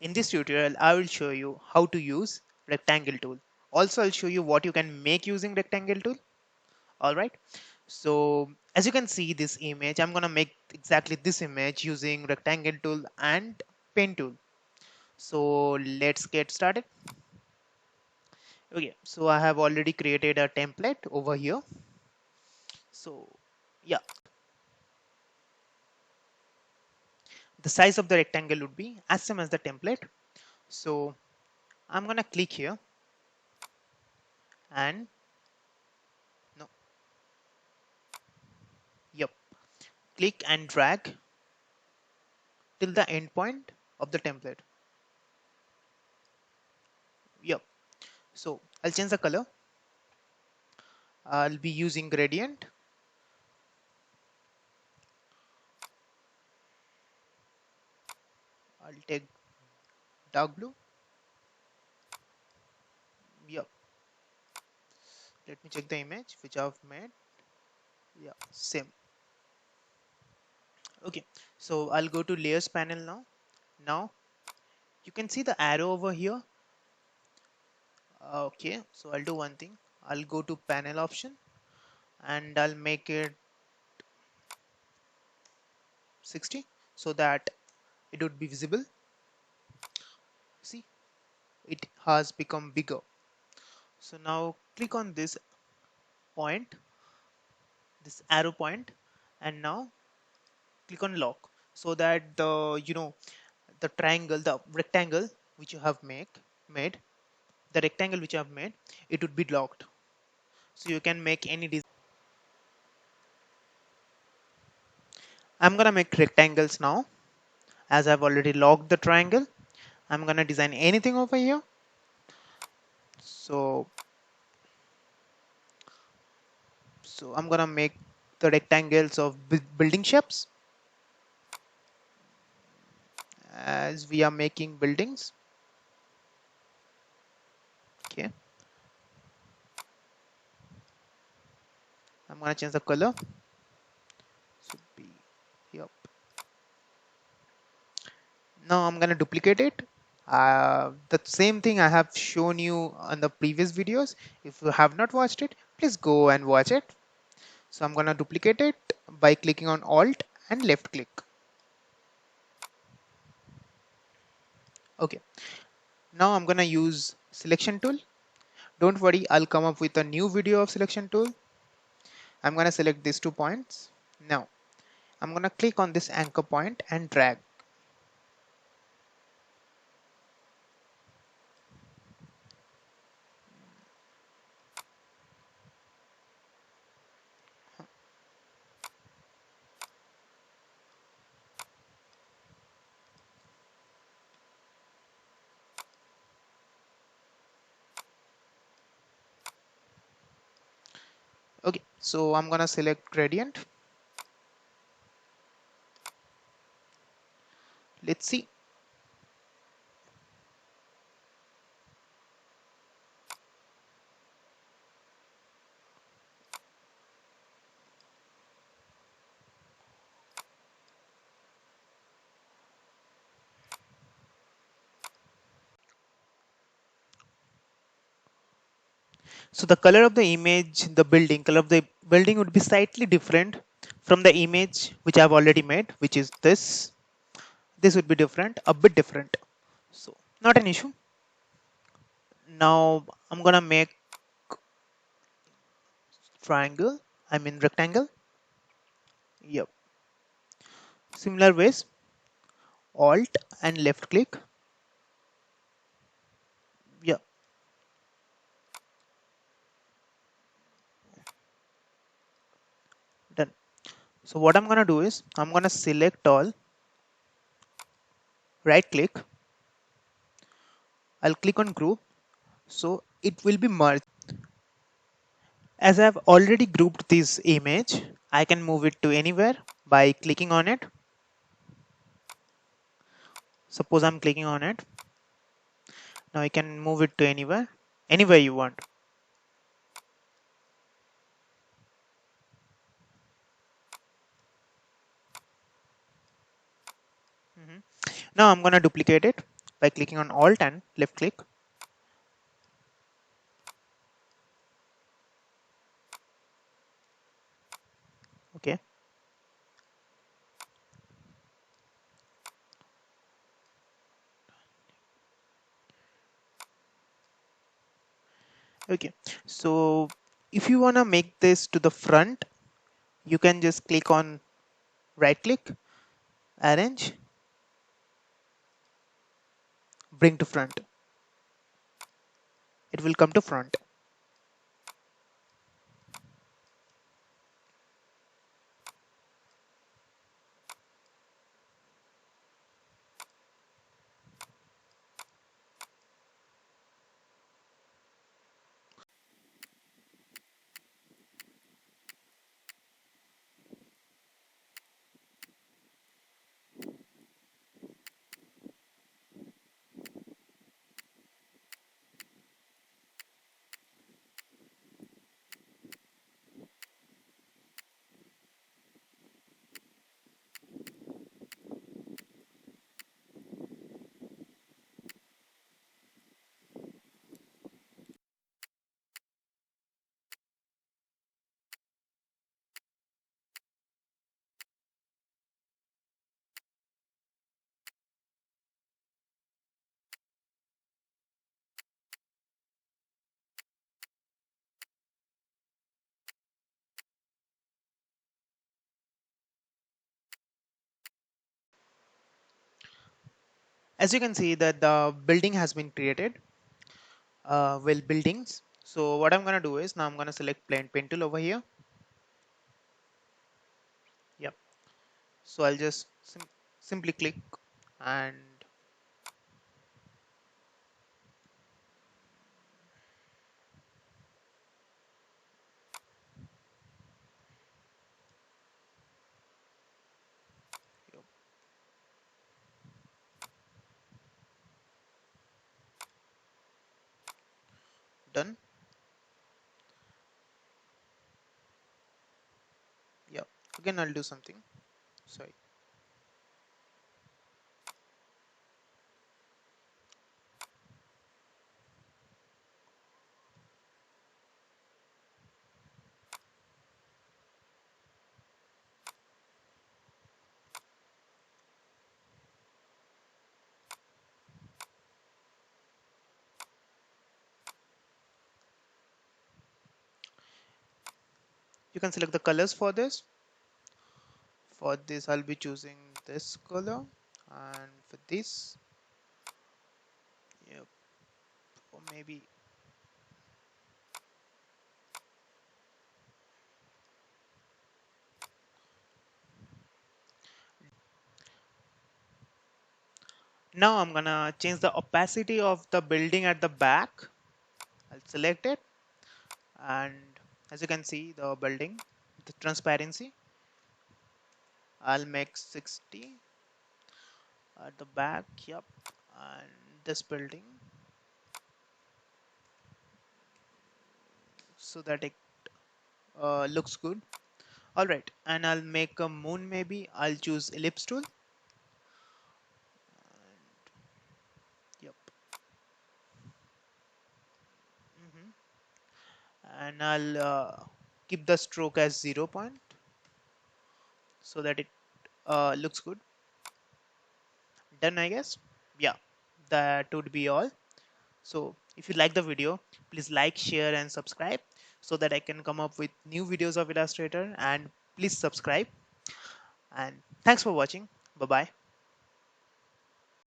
In this tutorial, I will show you how to use rectangle tool. Also, I'll show you what you can make using rectangle tool. All right. So as you can see this image, I'm gonna make exactly this image using rectangle tool and pen tool. So let's get started. Okay. So I have already created a template over here. So yeah, the size of the rectangle would be as same as the template. So I'm gonna click here and no, yep, click and drag till the end point of the template. Yep. So I'll change the color. I'll be using gradient. I'll take dark blue. Yep. Let me check the image which I've made. Yeah, same. Okay. So I'll go to layers panel now. Now you can see the arrow over here. Okay. So I'll do one thing. I'll go to panel option and I'll make it 60 so that it would be visible. See, it has become bigger. So now click on this point, this arrow point, and now click on lock so that the triangle, the rectangle which you have made, the rectangle which you have made, it would be locked. So you can make any design. I'm gonna make rectangles now. As I've already locked the triangle, I'm gonna design anything over here. So I'm gonna make the rectangles of building shapes as we are making buildings. Okay, I'm gonna change the color. Should be, yep. Now I'm gonna duplicate it. The same thing I have shown you on the previous videos. If you have not watched it, please go and watch it. So I'm gonna duplicate it by clicking on Alt and left click. Okay. Now I'm gonna use selection tool. Don't worry, I'll come up with a new video of selection tool. I'm gonna select these 2 points. Now I'm gonna click on this anchor point and drag. Okay, so I'm gonna select gradient. Let's see. So the color of the image, the building, color of the building would be slightly different from the image which I've already made, which is this. This would be different, a bit different. So not an issue. Now I'm gonna make triangle, I mean rectangle. Yep. Similar ways, Alt and left click. Yeah, done. So what I'm gonna do is I'm gonna select all, right click, I'll click on group, so it will be merged. As I've already grouped this image, I can move it to anywhere by clicking on it. Suppose I'm clicking on it. Now I can move it to anywhere you want. Now I'm gonna duplicate it. by clicking on Alt and left click. Okay. Okay. So if you wanna make this to the front, you can just click on right click, arrange, bring to front. It will come to front. As you can see that the building has been created. Well, buildings. So what I'm gonna do is now I'm gonna select plain pen tool over here. Yep. So I'll just simply click and yep, done. Yep. Again, I'll do something. Sorry. You can select the colors for this. For this, I'll be choosing this color, and for this, yep, or maybe now I'm gonna change the opacity of the building at the back. I'll select it, and as you can see, the building, the transparency, I'll make 60 at the back. Yep, and this building, so that it looks good. All right, and I'll make a moon. Maybe I'll choose ellipse tool. Yep. hmm And I'll keep the stroke as 0 point so that it looks good. Done, I guess. Yeah, that would be all. So if you like the video, please like, share, and subscribe so that I can come up with new videos of Illustrator. And please subscribe. And thanks for watching. Bye bye.